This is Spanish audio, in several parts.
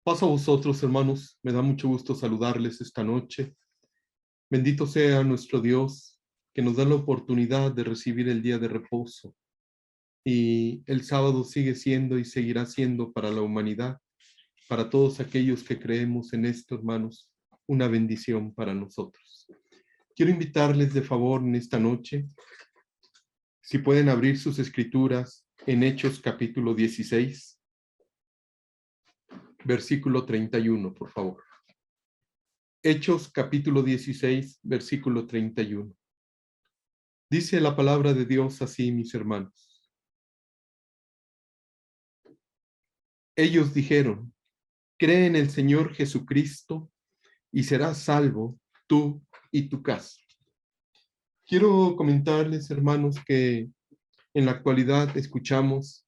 Paz a vosotros, hermanos. Me da mucho gusto saludarles esta noche. Bendito sea nuestro Dios, que nos da la oportunidad de recibir el día de reposo. Y el sábado sigue siendo y seguirá siendo para la humanidad, para todos aquellos que creemos en esto, hermanos, una bendición para nosotros. Quiero invitarles de favor en esta noche, si pueden abrir sus escrituras en Hechos capítulo 16, versículo 31, por favor. Hechos capítulo 16, versículo 31. Dice la palabra de Dios así, mis hermanos. Ellos dijeron: cree en el Señor Jesucristo y serás salvo tú y tu casa. Quiero comentarles, hermanos, que en la actualidad escuchamos,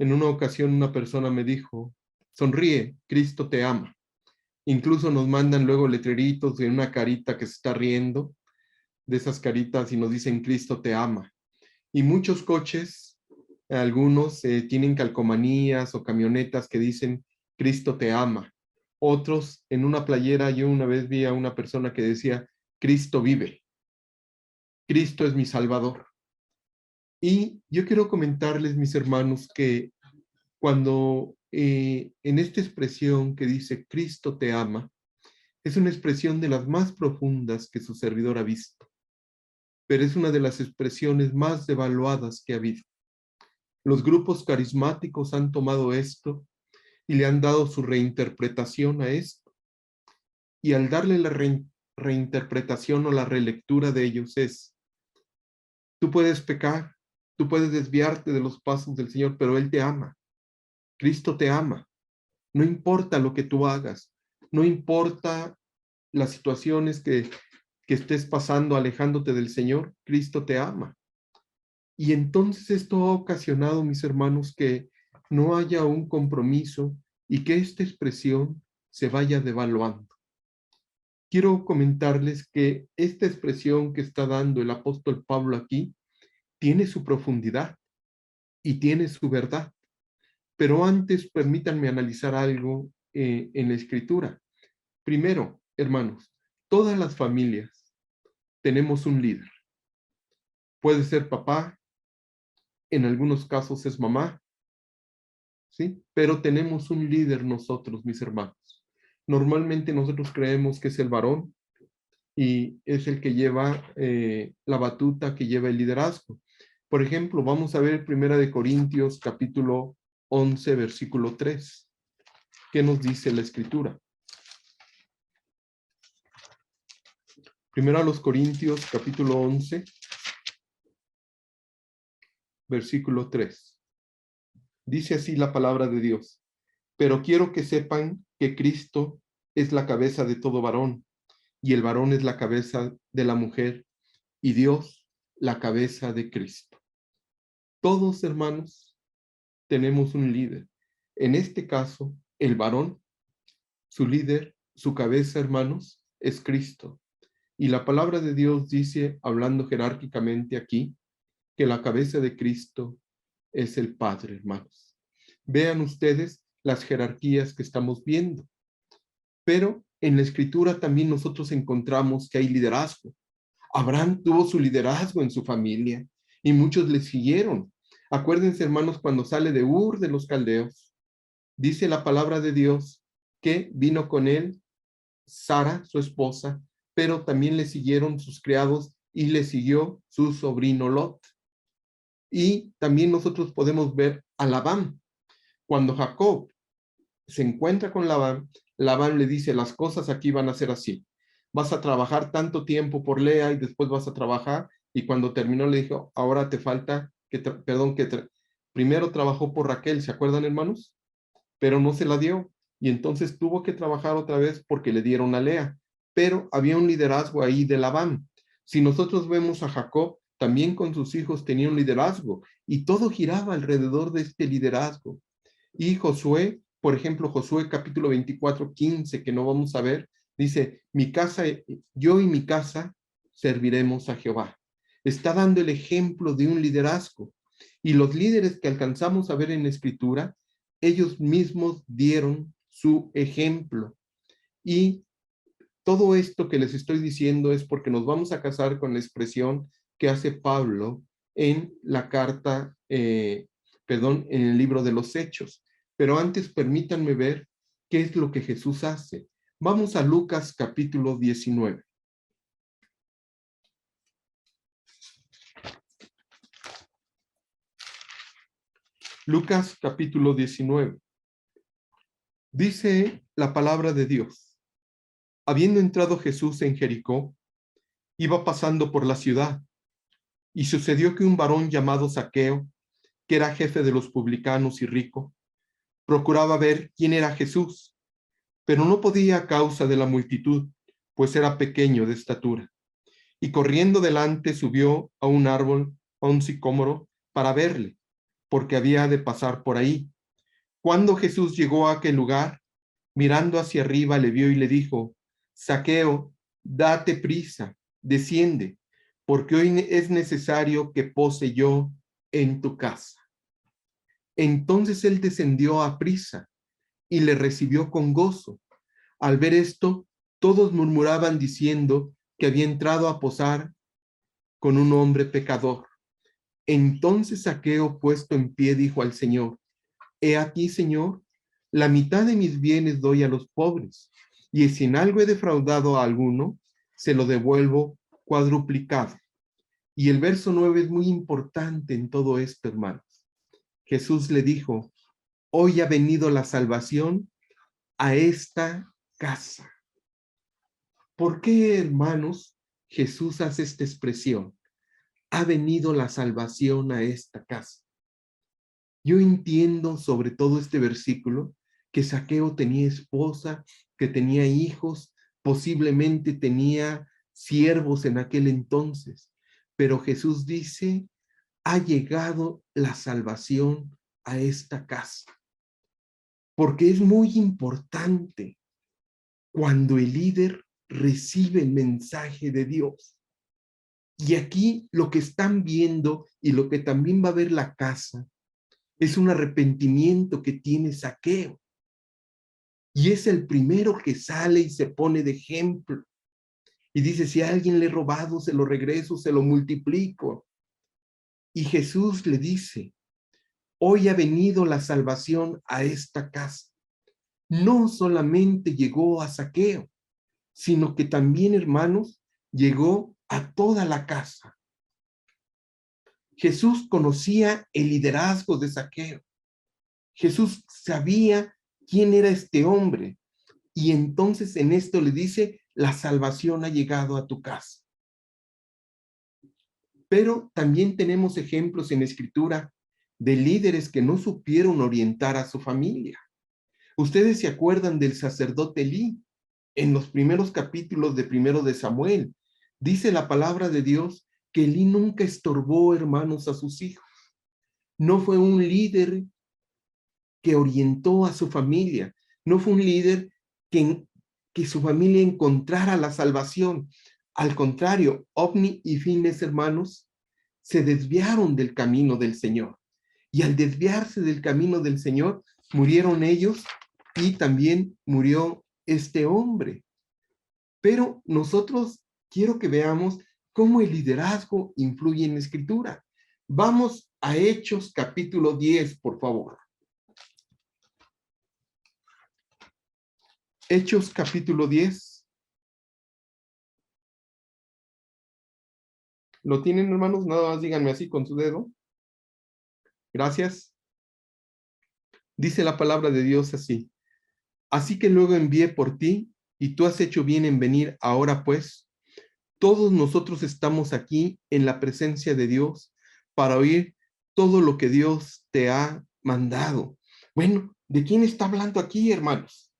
en una ocasión una persona me dijo: sonríe, Cristo te ama. Incluso nos mandan luego letreritos de una carita que se está riendo, de esas caritas, y nos dicen Cristo te ama. Y muchos coches, algunos tienen calcomanías o camionetas que dicen Cristo te ama. Otros, en una playera, yo una vez vi a una persona que decía Cristo vive. Cristo es mi Salvador. Y yo quiero comentarles, mis hermanos, que cuando en esta expresión que dice Cristo te ama, es una expresión de las más profundas que su servidor ha visto, pero es una de las expresiones más devaluadas que ha habido. Los grupos carismáticos han tomado esto y le han dado su reinterpretación a esto. Y al darle la reinterpretación o la relectura de ellos es: tú puedes pecar, tú puedes desviarte de los pasos del Señor, pero Él te ama. Cristo te ama. No importa lo que tú hagas, no importa las situaciones que estés pasando alejándote del Señor, Cristo te ama. Y entonces esto ha ocasionado, mis hermanos, que no haya un compromiso y que esta expresión se vaya devaluando. Quiero comentarles que esta expresión que está dando el apóstol Pablo aquí tiene su profundidad y tiene su verdad. Pero antes permítanme analizar algo en la escritura. Primero, hermanos, todas las familias tenemos un líder. Puede ser papá, en algunos casos es mamá, ¿sí? Pero tenemos un líder nosotros, mis hermanos. Normalmente nosotros creemos que es el varón y es el que lleva la batuta, que lleva el liderazgo. Por ejemplo, vamos a ver 1 Corintios capítulo 11, versículo 3. ¿Qué nos dice la escritura? 1 Corintios capítulo 11, versículo 3. Dice así la palabra de Dios: pero quiero que sepan que Cristo es la cabeza de todo varón, y el varón es la cabeza de la mujer, y Dios la cabeza de Cristo. Todos, hermanos, tenemos un líder. En este caso, el varón, su líder, su cabeza, hermanos, es Cristo. Y la palabra de Dios dice, hablando jerárquicamente aquí, que la cabeza de Cristo es el Padre, hermanos. Vean ustedes las jerarquías que estamos viendo. Pero en la Escritura también nosotros encontramos que hay liderazgo. Abraham tuvo su liderazgo en su familia y muchos le siguieron. Acuérdense, hermanos, cuando sale de Ur de los Caldeos, dice la palabra de Dios que vino con él Sara, su esposa, pero también le siguieron sus criados y le siguió su sobrino Lot. Y también nosotros podemos ver a Labán. Cuando Jacob se encuentra con Labán, Labán le dice: las cosas aquí van a ser así. Vas a trabajar tanto tiempo por Lea y después vas a trabajar. Y cuando terminó le dijo: ahora te falta, primero trabajó por Raquel, ¿se acuerdan, hermanos? Pero no se la dio. Y entonces tuvo que trabajar otra vez porque le dieron a Lea. Pero había un liderazgo ahí de Labán. Si nosotros vemos a Jacob, también con sus hijos tenía un liderazgo y todo giraba alrededor de este liderazgo. Y Josué, por ejemplo, Josué capítulo 24, 15, que no vamos a ver, dice: mi casa, yo y mi casa serviremos a Jehová. Está dando el ejemplo de un liderazgo. Y los líderes que alcanzamos a ver en la Escritura, ellos mismos dieron su ejemplo. Y todo esto que les estoy diciendo es porque nos vamos a casar con la expresión que hace Pablo en la carta, en el libro de los Hechos. Pero antes permítanme ver qué es lo que Jesús hace. Vamos a Lucas capítulo 19. Lucas capítulo 19. Dice la palabra de Dios: habiendo entrado Jesús en Jericó, iba pasando por la ciudad, y sucedió que un varón llamado Zaqueo, que era jefe de los publicanos y rico, procuraba ver quién era Jesús, pero no podía a causa de la multitud, pues era pequeño de estatura. Y corriendo delante subió a un árbol, a un sicómoro, para verle, porque había de pasar por ahí. Cuando Jesús llegó a aquel lugar, mirando hacia arriba, le vio y le dijo: Zaqueo, date prisa, desciende, porque hoy es necesario que pose yo en tu casa. Entonces él descendió a prisa y le recibió con gozo. Al ver esto, todos murmuraban diciendo que había entrado a posar con un hombre pecador. Entonces Zaqueo, puesto en pie, dijo al Señor: He aquí, Señor, la mitad de mis bienes doy a los pobres, y si en algo he defraudado a alguno, se lo devuelvo cuadruplicado. Y el verso 9 es muy importante en todo esto, hermanos. Jesús le dijo: hoy ha venido la salvación a esta casa. ¿Por qué, hermanos, Jesús hace esta expresión? Ha venido la salvación a esta casa. Yo entiendo sobre todo este versículo que Zaqueo tenía esposa, que tenía hijos, posiblemente tenía siervos en aquel entonces, pero Jesús dice: ha llegado la salvación a esta casa. Porque es muy importante cuando el líder recibe el mensaje de Dios. Y aquí lo que están viendo y lo que también va a ver la casa es un arrepentimiento que tiene Zaqueo. Y es el primero que sale y se pone de ejemplo. Y dice: si a alguien le he robado, se lo regreso, se lo multiplico. Y Jesús le dice: hoy ha venido la salvación a esta casa. No solamente llegó a Zaqueo, sino que también, hermanos, llegó a toda la casa. Jesús conocía el liderazgo de Zaqueo. Jesús sabía quién era este hombre. Y entonces en esto le dice: la salvación ha llegado a tu casa. Pero también tenemos ejemplos en la Escritura de líderes que no supieron orientar a su familia. Ustedes se acuerdan del sacerdote Elí en los primeros capítulos de Primero de Samuel. Dice la palabra de Dios que Elí nunca estorbó, hermanos, a sus hijos. No fue un líder que orientó a su familia. No fue un líder que su familia encontrara la salvación. Al contrario, Ofni y Fines, hermanos, se desviaron del camino del Señor. Y al desviarse del camino del Señor, murieron ellos y también murió este hombre. Pero nosotros quiero que veamos cómo el liderazgo influye en la Escritura. Vamos a Hechos capítulo 10, por favor. Hechos capítulo 10. ¿Lo tienen, hermanos? Nada más díganme así con su dedo. Gracias. Dice la palabra de Dios así: así que luego envié por ti, y tú has hecho bien en venir. Ahora pues, todos nosotros estamos aquí en la presencia de Dios para oír todo lo que Dios te ha mandado. Bueno, ¿de quién está hablando aquí, hermanos?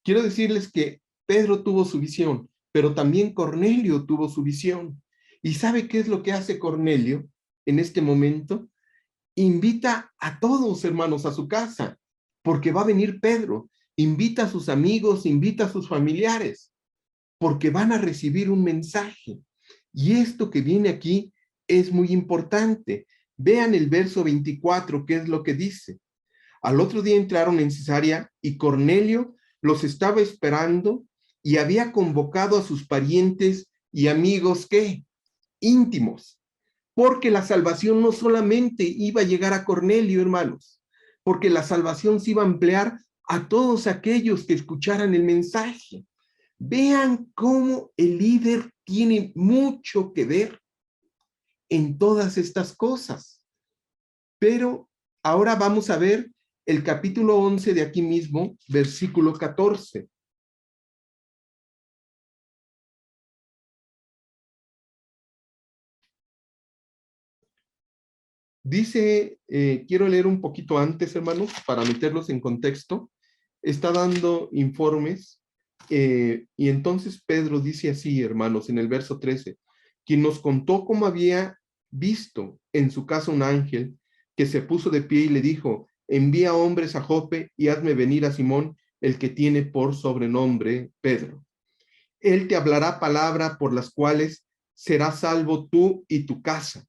Quiero decirles que Pedro tuvo su visión, pero también Cornelio tuvo su visión. ¿Y sabe qué es lo que hace Cornelio en este momento? Invita a todos, hermanos, a su casa, porque va a venir Pedro. Invita a sus amigos, invita a sus familiares, porque van a recibir un mensaje. Y esto que viene aquí es muy importante. Vean el verso 24, ¿qué es lo que dice? Al otro día entraron en Cesarea y Cornelio los estaba esperando y había convocado a sus parientes y amigos, ¿qué? Íntimos, porque la salvación no solamente iba a llegar a Cornelio, hermanos, porque la salvación se iba a emplear a todos aquellos que escucharan el mensaje. Vean cómo el líder tiene mucho que ver en todas estas cosas. Pero ahora vamos a ver el capítulo 11 de aquí mismo, versículo 14. Dice, quiero leer un poquito antes, hermanos, para meterlos en contexto. Está dando informes, y entonces Pedro dice así, hermanos, en el verso 13, quien nos contó cómo había visto en su casa un ángel que se puso de pie y le dijo, envía hombres a Jope y hazme venir a Simón, el que tiene por sobrenombre Pedro. Él te hablará palabra por las cuales serás salvo tú y tu casa.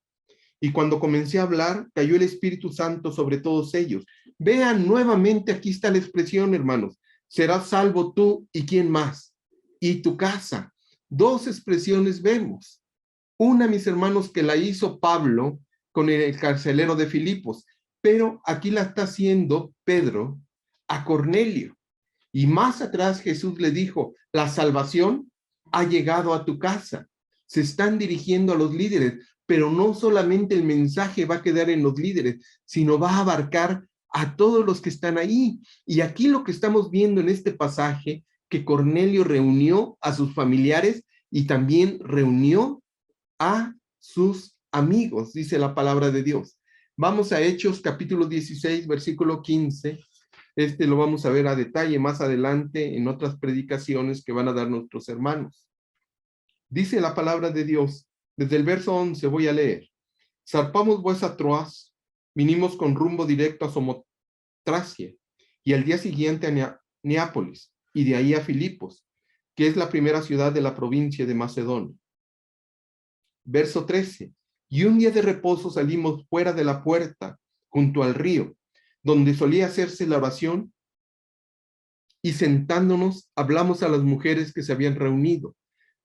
Y cuando comencé a hablar, cayó el Espíritu Santo sobre todos ellos. Vean nuevamente, aquí está la expresión, hermanos. Serás salvo tú y quién más. Y tu casa. Dos expresiones vemos. Una, mis hermanos, que la hizo Pablo con el carcelero de Filipos, pero aquí la está haciendo Pedro a Cornelio. Y más atrás Jesús le dijo, la salvación ha llegado a tu casa. Se están dirigiendo a los líderes, pero no solamente el mensaje va a quedar en los líderes, sino va a abarcar a todos los que están ahí. Y aquí lo que estamos viendo en este pasaje, que Cornelio reunió a sus familiares y también reunió a sus amigos, dice la palabra de Dios. Vamos a Hechos capítulo 16, versículo 15. Lo vamos a ver a detalle más adelante en otras predicaciones que van a dar nuestros hermanos. Dice la palabra de Dios, desde el verso 11 voy a leer. Zarpamos pues a Troas, vinimos con rumbo directo a Samotracia, y al día siguiente a Neápolis, y de ahí a Filipos, que es la primera ciudad de la provincia de Macedonia. Verso 13. Y un día de reposo salimos fuera de la puerta, junto al río, donde solía hacerse la oración, y sentándonos hablamos a las mujeres que se habían reunido.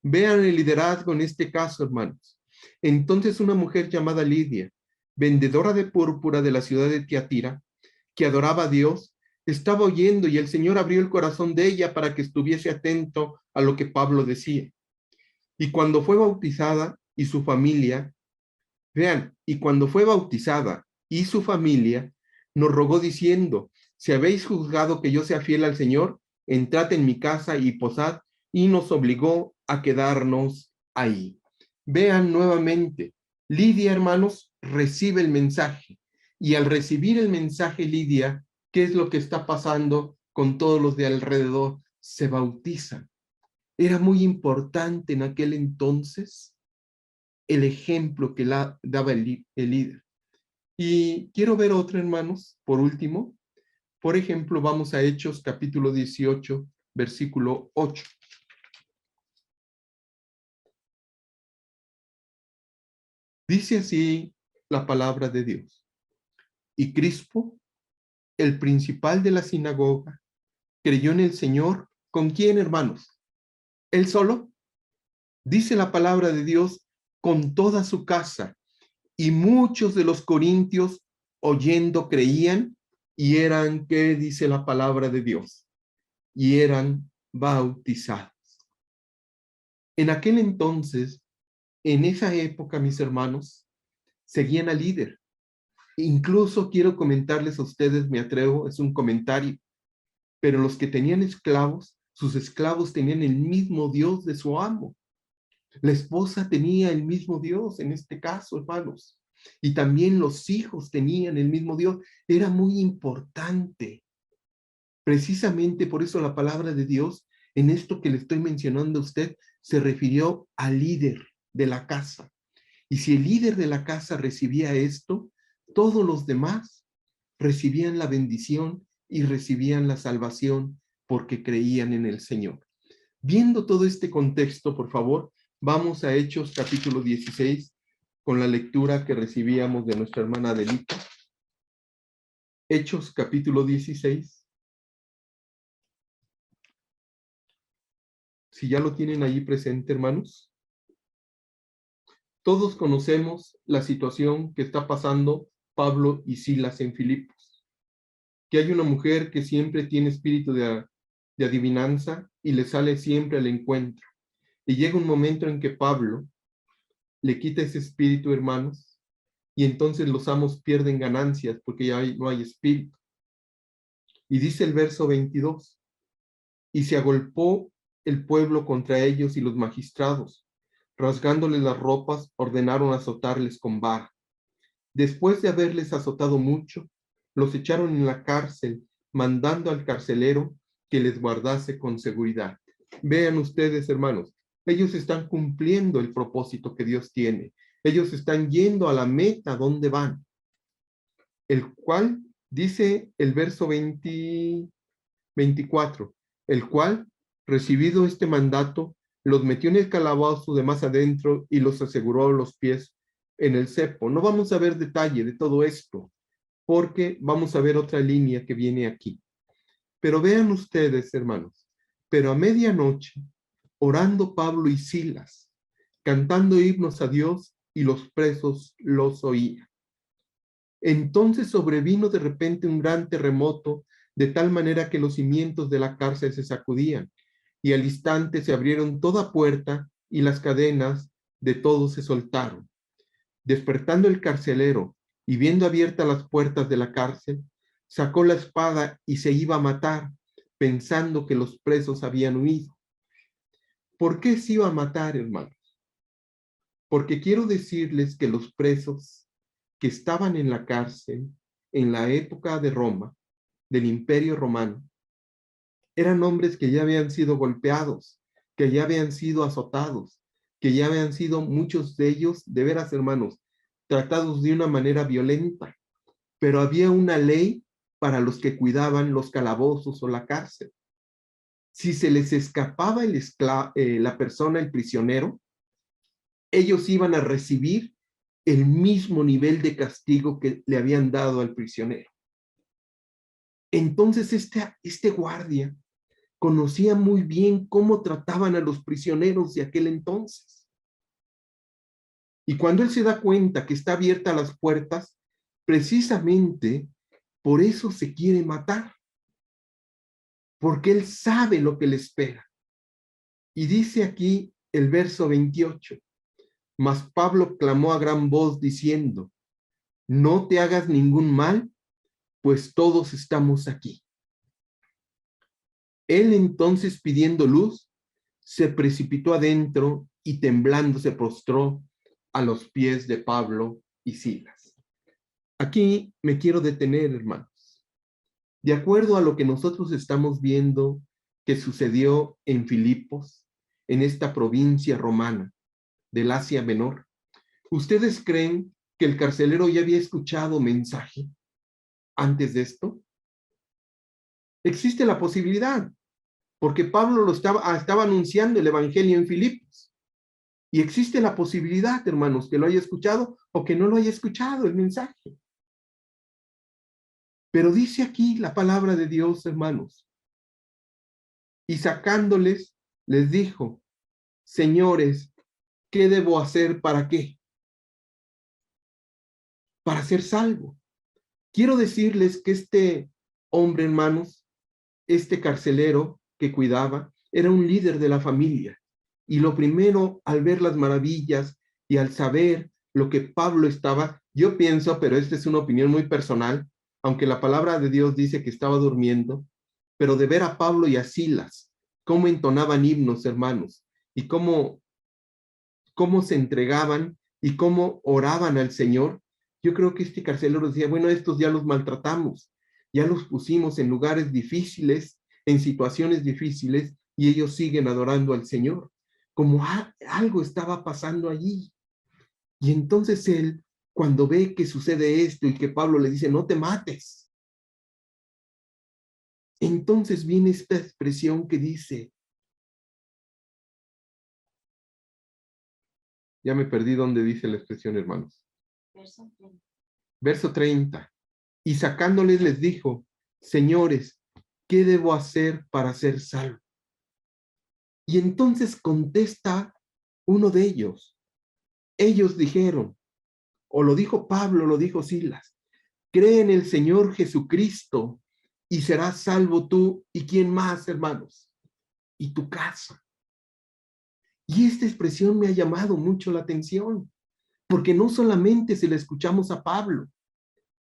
Vean el liderazgo en este caso, hermanos. Entonces una mujer llamada Lidia, vendedora de púrpura de la ciudad de Tiatira, que adoraba a Dios, estaba oyendo y el Señor abrió el corazón de ella para que estuviese atento a lo que Pablo decía. Y cuando fue bautizada y su familia, vean, y cuando fue bautizada y su familia, nos rogó diciendo, si habéis juzgado que yo sea fiel al Señor, entrad en mi casa y posad, y nos obligó a quedarnos ahí. Vean nuevamente, Lidia, hermanos, recibe el mensaje, y al recibir el mensaje, Lidia, ¿qué es lo que está pasando con todos los de alrededor? Se bautizan. Era muy importante en aquel entonces el ejemplo que daba el líder. Y quiero ver otro, hermanos, por último. Por ejemplo, vamos a Hechos capítulo 18, versículo 8. Dice así la palabra de Dios. Y Crispo, el principal de la sinagoga, creyó en el Señor. ¿Con quién, hermanos? ¿Él solo? Dice la palabra de Dios, con toda su casa. Y muchos de los corintios, oyendo, creían y eran, ¿qué dice la palabra de Dios? Y eran bautizados. En aquel entonces, en esa época, mis hermanos, seguían al líder. Incluso quiero comentarles a ustedes, me atrevo, es un comentario, pero los que tenían esclavos, sus esclavos tenían el mismo Dios de su amo. La esposa tenía el mismo Dios, en este caso, hermanos. Y también los hijos tenían el mismo Dios. Era muy importante. Precisamente por eso la palabra de Dios, en esto que le estoy mencionando a usted, se refirió al líder de la casa. Y si el líder de la casa recibía esto, todos los demás recibían la bendición y recibían la salvación porque creían en el Señor. Viendo todo este contexto, por favor, vamos a Hechos capítulo 16 con la lectura que recibíamos de nuestra hermana Adelita. Hechos capítulo 16. Si ya lo tienen allí presente, hermanos. Todos conocemos la situación que está pasando Pablo y Silas en Filipos. Que hay una mujer que siempre tiene espíritu de adivinanza y le sale siempre al encuentro. Y llega un momento en que Pablo le quita ese espíritu, hermanos, y entonces los amos pierden ganancias porque ya no hay espíritu. Y dice el verso 22, y se agolpó el pueblo contra ellos y los magistrados, rasgándoles las ropas, ordenaron azotarles con vara. Después de haberles azotado mucho, los echaron en la cárcel, mandando al carcelero que les guardase con seguridad. Vean ustedes, hermanos, ellos están cumpliendo el propósito que Dios tiene. Ellos están yendo a la meta donde van, el cual dice el verso 24, el cual, recibido este mandato, los metió en el calabozo de más adentro y los aseguró los pies en el cepo. No vamos a ver detalle de todo esto, porque vamos a ver otra línea que viene aquí. Pero vean ustedes, hermanos, pero a medianoche, orando Pablo y Silas, cantando himnos a Dios, y los presos los oían. Entonces sobrevino de repente un gran terremoto, de tal manera que los cimientos de la cárcel se sacudían, y al instante se abrieron toda puerta y las cadenas de todos se soltaron. Despertando el carcelero y viendo abiertas las puertas de la cárcel, sacó la espada y se iba a matar, pensando que los presos habían huido. ¿Por qué se iba a matar, hermanos? Porque quiero decirles que los presos que estaban en la cárcel en la época de Roma, del Imperio Romano, eran hombres que ya habían sido golpeados, que ya habían sido azotados, que ya habían sido muchos de ellos, de veras, hermanos, tratados de una manera violenta, pero había una ley para los que cuidaban los calabozos o la cárcel. Si se les escapaba la persona, el prisionero, ellos iban a recibir el mismo nivel de castigo que le habían dado al prisionero. Entonces este guardia conocía muy bien cómo trataban a los prisioneros de aquel entonces. Y cuando él se da cuenta que está abierta las puertas, precisamente por eso se quiere matar, porque él sabe lo que le espera. Y dice aquí el verso 28, mas Pablo clamó a gran voz diciendo, no te hagas ningún mal, pues todos estamos aquí. Él entonces, pidiendo luz, se precipitó adentro y temblando se postró a los pies de Pablo y Silas. Aquí me quiero detener, hermanos. De acuerdo a lo que nosotros estamos viendo que sucedió en Filipos, en esta provincia romana del Asia Menor, ¿ustedes creen que el carcelero ya había escuchado mensaje antes de esto? Existe la posibilidad, porque Pablo estaba anunciando el evangelio en Filipos. Y existe la posibilidad, hermanos, que lo haya escuchado o que no lo haya escuchado el mensaje. Pero dice aquí la palabra de Dios, hermanos. Y sacándoles, les dijo, señores, ¿qué debo hacer para qué? Para ser salvo. Quiero decirles que este hombre, hermanos, este carcelero que cuidaba, era un líder de la familia. Y lo primero, al ver las maravillas y al saber lo que Pablo estaba, yo pienso, pero esta es una opinión muy personal, aunque la palabra de Dios dice que estaba durmiendo, pero de ver a Pablo y a Silas, cómo entonaban himnos, hermanos, y cómo se entregaban y cómo oraban al Señor, yo creo que este carcelero decía, bueno, estos ya los maltratamos, ya los pusimos en lugares difíciles, en situaciones difíciles, y ellos siguen adorando al Señor, como algo estaba pasando allí. Y entonces él, cuando ve que sucede esto y que Pablo le dice, no te mates, entonces viene esta expresión que dice, ya me perdí donde dice la expresión, hermanos. Verso 30. y sacándoles les dijo: señores, ¿qué debo hacer para ser salvo? Y entonces contesta uno de ellos. Ellos dijeron, o lo dijo Pablo, lo dijo Silas: cree en el Señor Jesucristo y serás salvo tú y quién más, hermanos, y tu casa. Y esta expresión me ha llamado mucho la atención, porque no solamente se la escuchamos a Pablo.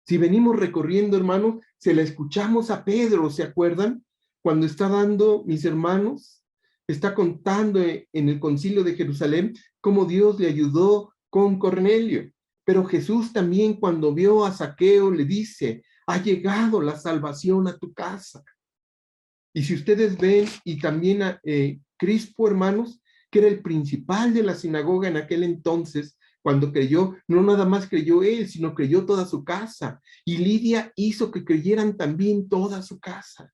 Si venimos recorriendo, hermanos, se la escuchamos a Pedro, ¿se acuerdan? Cuando está dando, mis hermanos, está contando en el concilio de Jerusalén cómo Dios le ayudó con Cornelio. Pero Jesús también, cuando vio a Zaqueo, le dice: ha llegado la salvación a tu casa. Y si ustedes ven, y también a Crispo, hermanos, que era el principal de la sinagoga en aquel entonces, cuando creyó, no nada más creyó él, sino creyó toda su casa. Y Lidia hizo que creyeran también toda su casa.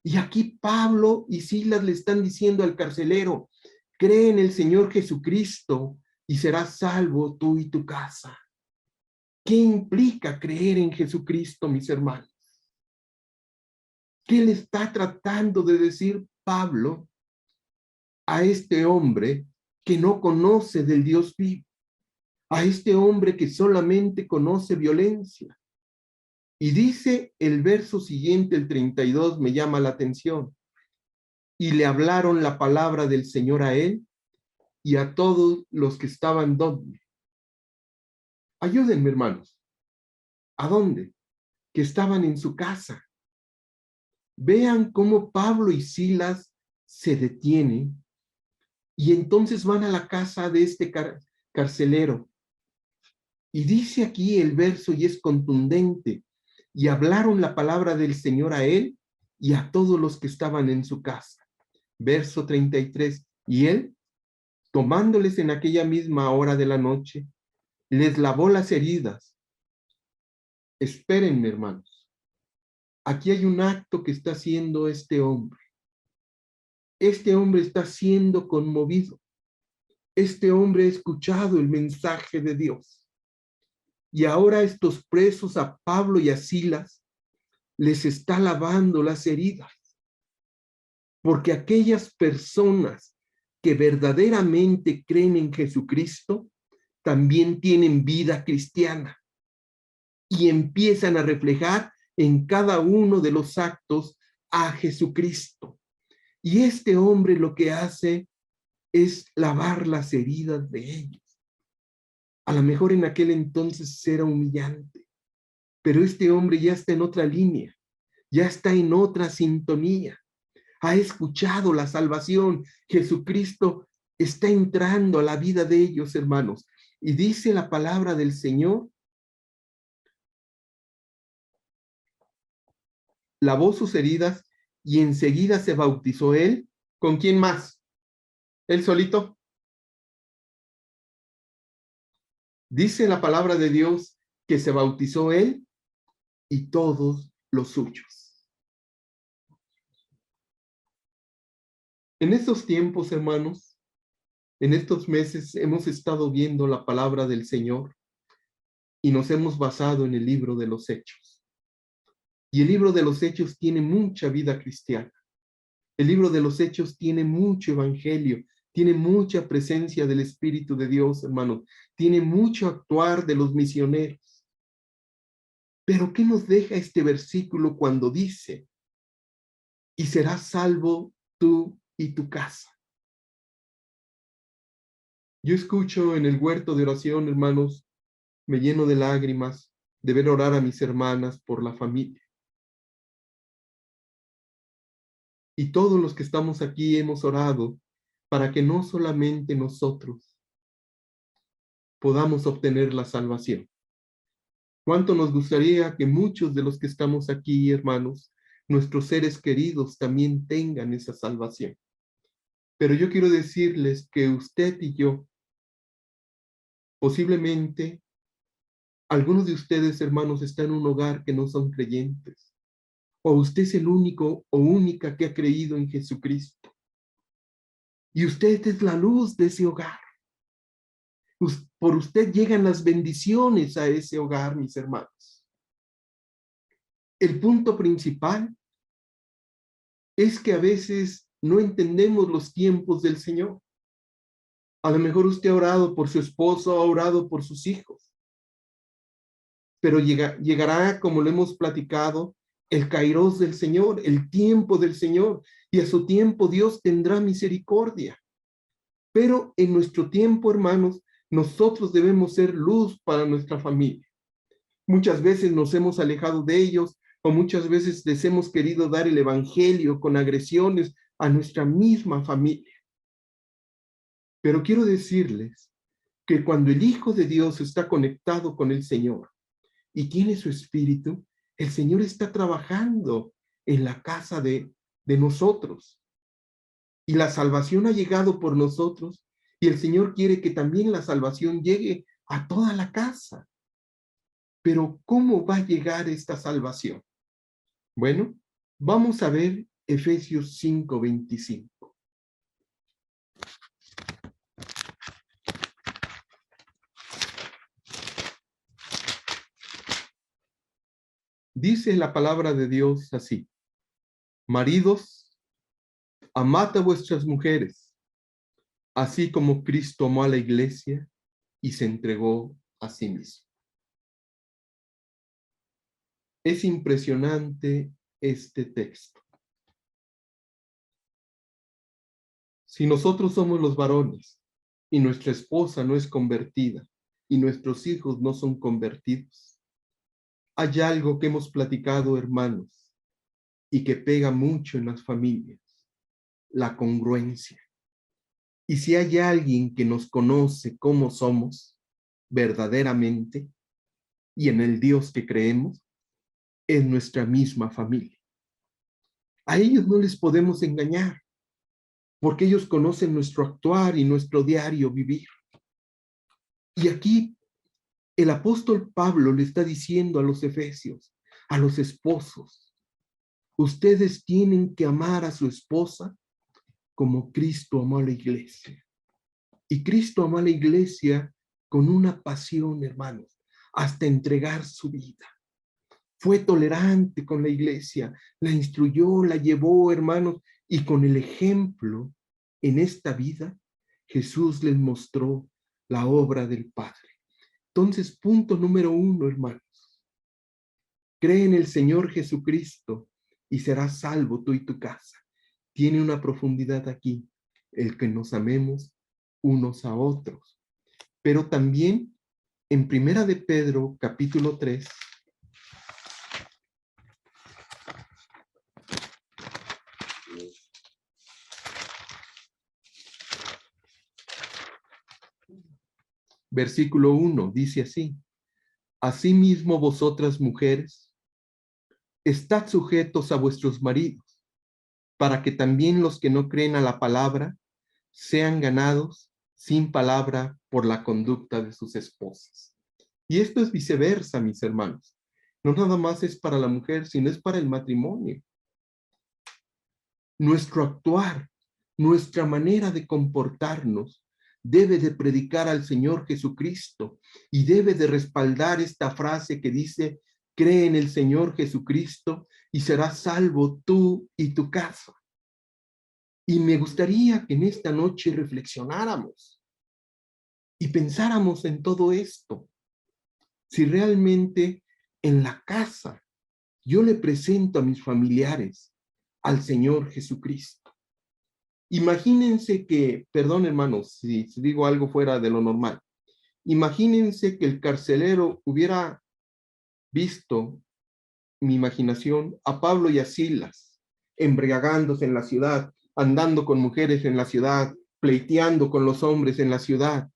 Y aquí Pablo y Silas le están diciendo al carcelero: cree en el Señor Jesucristo y serás salvo tú y tu casa. ¿Qué implica creer en Jesucristo, mis hermanos? ¿Qué le está tratando de decir Pablo a este hombre que no conoce del Dios vivo? A este hombre que solamente conoce violencia. Y dice el verso siguiente, el 32, me llama la atención. Y le hablaron la palabra del Señor a él y a todos los que estaban donde. Ayúdenme, hermanos. ¿A dónde? Que estaban en su casa. Vean cómo Pablo y Silas se detienen y entonces van a la casa de este carcelero. Y dice aquí el verso, y es contundente: y hablaron la palabra del Señor a él y a todos los que estaban en su casa. Verso 33, y él, tomándoles en aquella misma hora de la noche, les lavó las heridas. Espérenme, hermanos. Aquí hay un acto que está haciendo este hombre. Este hombre está siendo conmovido. Este hombre ha escuchado el mensaje de Dios. Y ahora estos presos, a Pablo y a Silas, les está lavando las heridas. Porque aquellas personas que verdaderamente creen en Jesucristo también tienen vida cristiana y empiezan a reflejar en cada uno de los actos a Jesucristo. Y este hombre lo que hace es lavar las heridas de ellos. A lo mejor en aquel entonces era humillante, pero este hombre ya está en otra línea, ya está en otra sintonía. Ha escuchado la salvación. Jesucristo está entrando a la vida de ellos, hermanos. Y dice la palabra del Señor: lavó sus heridas y enseguida se bautizó él. ¿Con quién más? ¿Él solito? Dice la palabra de Dios que se bautizó él y todos los suyos. En estos tiempos, hermanos, en estos meses hemos estado viendo la palabra del Señor y nos hemos basado en el libro de los Hechos. Y el libro de los Hechos tiene mucha vida cristiana. El libro de los Hechos tiene mucho evangelio, tiene mucha presencia del Espíritu de Dios, hermanos. Tiene mucho actuar de los misioneros. Pero ¿qué nos deja este versículo cuando dice: y serás salvo tú y tu casa? Yo escucho en el huerto de oración, hermanos, me lleno de lágrimas de ver orar a mis hermanas por la familia. Y todos los que estamos aquí hemos orado para que no solamente nosotros podamos obtener la salvación. ¿Cuánto nos gustaría que muchos de los que estamos aquí, hermanos, nuestros seres queridos también tengan esa salvación? Pero yo quiero decirles que usted y yo, posiblemente, algunos de ustedes, hermanos, están en un hogar que no son creyentes. O usted es el único o única que ha creído en Jesucristo. Y usted es la luz de ese hogar. Por usted llegan las bendiciones a ese hogar, mis hermanos. El punto principal es que a veces no entendemos los tiempos del Señor. A lo mejor usted ha orado por su esposo, ha orado por sus hijos, pero llegará, como lo hemos platicado, el kairos del Señor, el tiempo del Señor, y a su tiempo Dios tendrá misericordia. Pero en nuestro tiempo, hermanos, nosotros debemos ser luz para nuestra familia. Muchas veces nos hemos alejado de ellos, o muchas veces les hemos querido dar el evangelio con agresiones a nuestra misma familia. Pero quiero decirles que cuando el Hijo de Dios está conectado con el Señor y tiene su espíritu, el Señor está trabajando en la casa de nosotros. Y la salvación ha llegado por nosotros, y el Señor quiere que también la salvación llegue a toda la casa. Pero ¿cómo va a llegar esta salvación? Bueno, vamos a ver Efesios 5:25. Dice la palabra de Dios así: maridos, amad a vuestras mujeres, así como Cristo amó a la iglesia y se entregó a sí mismo. Es impresionante este texto. Si nosotros somos los varones y nuestra esposa no es convertida y nuestros hijos no son convertidos, hay algo que hemos platicado, hermanos, y que pega mucho en las familias: la congruencia. Y si hay alguien que nos conoce cómo somos verdaderamente y en el Dios que creemos, es nuestra misma familia. A ellos no les podemos engañar, porque ellos conocen nuestro actuar y nuestro diario vivir. Y aquí el apóstol Pablo le está diciendo a los efesios, a los esposos: ustedes tienen que amar a su esposa como Cristo amó a la iglesia. Y Cristo amó a la iglesia con una pasión, hermanos, hasta entregar su vida. Fue tolerante con la iglesia, la instruyó, la llevó, hermanos, y con el ejemplo en esta vida, Jesús les mostró la obra del Padre. Entonces, punto número 1, hermanos: cree en el Señor Jesucristo y serás salvo tú y tu casa. Tiene una profundidad aquí, el que nos amemos unos a otros. Pero también en Primera de Pedro, capítulo 3, versículo 1, dice así: asimismo vosotras mujeres, estad sujetos a vuestros maridos, para que también los que no creen a la palabra sean ganados sin palabra por la conducta de sus esposas. Y esto es viceversa, mis hermanos. No nada más es para la mujer, sino es para el matrimonio. Nuestro actuar, nuestra manera de comportarnos debe de predicar al Señor Jesucristo y debe de respaldar esta frase que dice: cree en el Señor Jesucristo y serás salvo tú y tu casa. Y me gustaría que en esta noche reflexionáramos y pensáramos en todo esto. Si realmente en la casa yo le presento a mis familiares al Señor Jesucristo. Imagínense que, perdón hermanos, si digo algo fuera de lo normal, imagínense que el carcelero hubiera visto, mi imaginación, a Pablo y a Silas embriagándose en la ciudad, andando con mujeres en la ciudad, pleiteando con los hombres en la ciudad,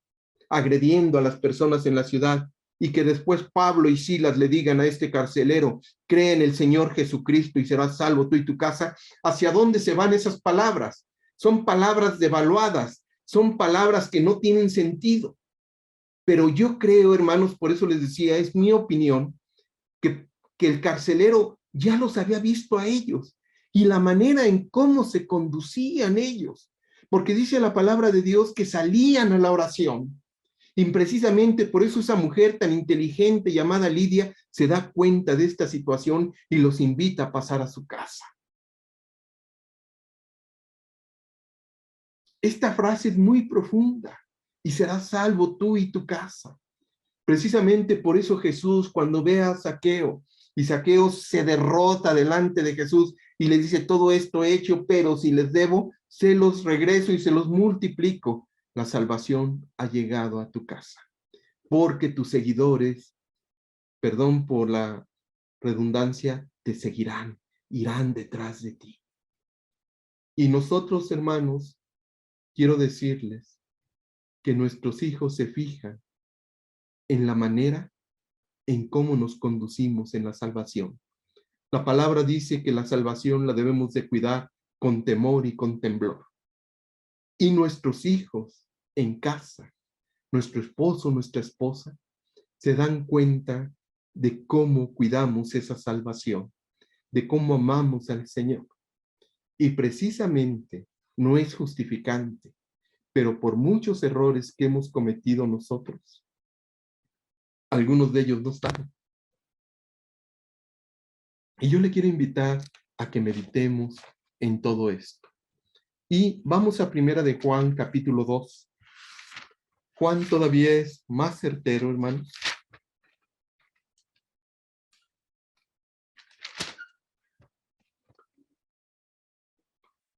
agrediendo a las personas en la ciudad, y que después Pablo y Silas le digan a este carcelero: cree en el Señor Jesucristo y serás salvo tú y tu casa. ¿Hacia dónde se van esas palabras? Son palabras devaluadas, son palabras que no tienen sentido. Pero yo creo, hermanos, por eso les decía, es mi opinión, que el carcelero ya los había visto a ellos y la manera en cómo se conducían ellos, porque dice la palabra de Dios que salían a la oración Y precisamente por eso esa mujer tan inteligente llamada Lidia se da cuenta de esta situación y los invita a pasar a su casa. Esta frase es muy profunda. Y serás salvo tú y tu casa. Precisamente por eso Jesús, cuando ve a Zaqueo, y Zaqueo se derrota delante de Jesús y le dice, todo esto he hecho, pero si les debo, se los regreso y se los multiplico. La salvación ha llegado a tu casa, porque tus seguidores, perdón por la redundancia, te seguirán, irán detrás de ti. Y nosotros, hermanos, quiero decirles que nuestros hijos se fijan en la manera en cómo nos conducimos en la salvación. La palabra dice que la salvación la debemos de cuidar con temor y con temblor. Y nuestros hijos en casa, nuestro esposo, nuestra esposa, se dan cuenta de cómo cuidamos esa salvación, de cómo amamos al Señor. Y precisamente no es justificante, pero por muchos errores que hemos cometido nosotros, algunos de ellos no están. Y yo le quiero invitar a que meditemos en todo esto. Y vamos a Primera de Juan, capítulo 2. Juan todavía es más certero, hermanos.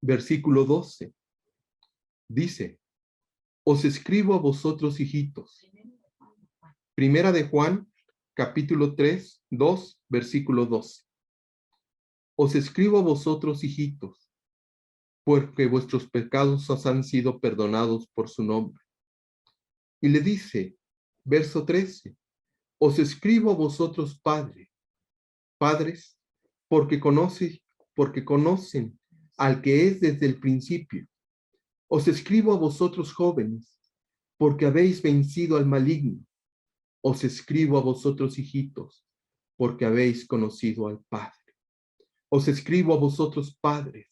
Versículo 12. Dice, os escribo a vosotros, hijitos. Primera de Juan, capítulo 3, 2, versículo 12. Os escribo a vosotros, hijitos, porque vuestros pecados os han sido perdonados por su nombre. Y le dice, verso 13, os escribo a vosotros, padres, porque conocen al que es desde el principio. Os escribo a vosotros, jóvenes, porque habéis vencido al maligno. Os escribo a vosotros, hijitos, porque habéis conocido al Padre. Os escribo a vosotros, padres,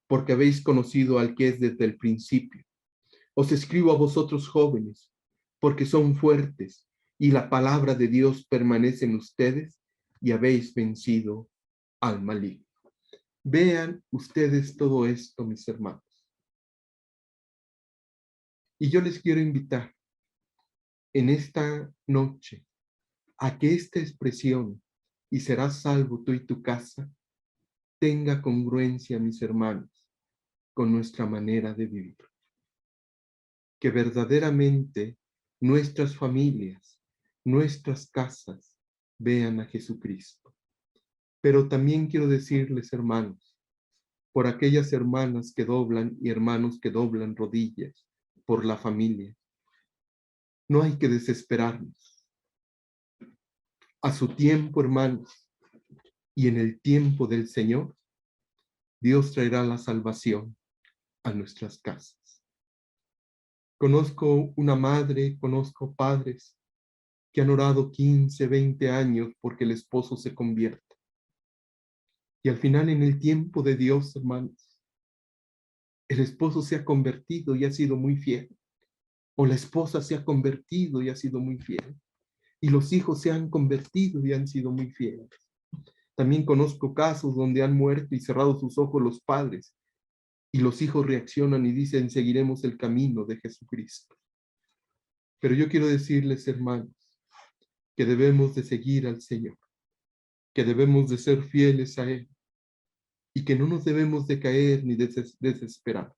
porque habéis conocido al que es desde el principio. Os escribo a vosotros, jóvenes, porque son fuertes y la palabra de Dios permanece en ustedes y habéis vencido al maligno. Vean ustedes todo esto, mis hermanos. Y yo les quiero invitar en esta noche a que esta expresión, y serás salvo tú y tu casa, tenga congruencia, mis hermanos, con nuestra manera de vivir. Que verdaderamente nuestras familias, nuestras casas, vean a Jesucristo. Pero también quiero decirles, hermanos, por aquellas hermanas que doblan y hermanos que doblan rodillas por la familia, no hay que desesperarnos. A su tiempo, hermanos, y en el tiempo del Señor, Dios traerá la salvación a nuestras casas. Conozco una madre, conozco padres que han orado 15, 20 años porque el esposo se convierta. Y al final, en el tiempo de Dios, hermanos, el esposo se ha convertido y ha sido muy fiel. O la esposa se ha convertido y ha sido muy fiel. Y los hijos se han convertido y han sido muy fieles. También conozco casos donde han muerto y cerrado sus ojos los padres. Y los hijos reaccionan y dicen, seguiremos el camino de Jesucristo. Pero yo quiero decirles, hermanos, que debemos de seguir al Señor, que debemos de ser fieles a Él y que no nos debemos de caer ni desesperar.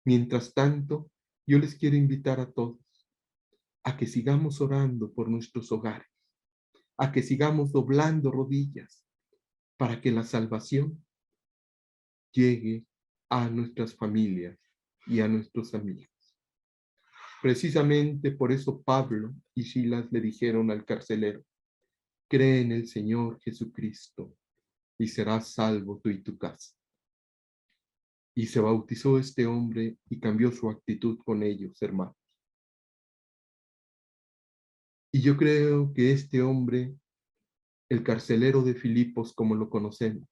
Mientras tanto, yo les quiero invitar a todos a que sigamos orando por nuestros hogares, a que sigamos doblando rodillas para que la salvación llegue a nuestras familias y a nuestros amigos. Precisamente por eso Pablo y Silas le dijeron al carcelero, cree en el Señor Jesucristo y serás salvo tú y tu casa. Y se bautizó este hombre y cambió su actitud con ellos, hermanos. Y yo creo que este hombre, el carcelero de Filipos, como lo conocemos,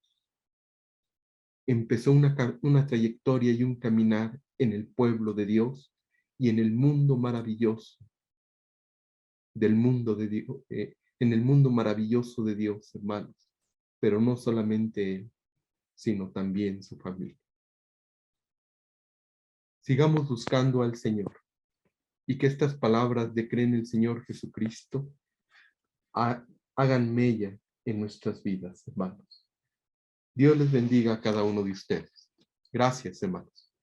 empezó una trayectoria y un caminar en el pueblo de Dios y en el mundo maravilloso del mundo de Dios, en el mundo maravilloso de Dios, hermanos, pero no solamente él, sino también su familia. Sigamos buscando al Señor y que estas palabras de creen en el Señor Jesucristo hagan mella en nuestras vidas, hermanos. Dios les bendiga a cada uno de ustedes. Gracias, hermanos.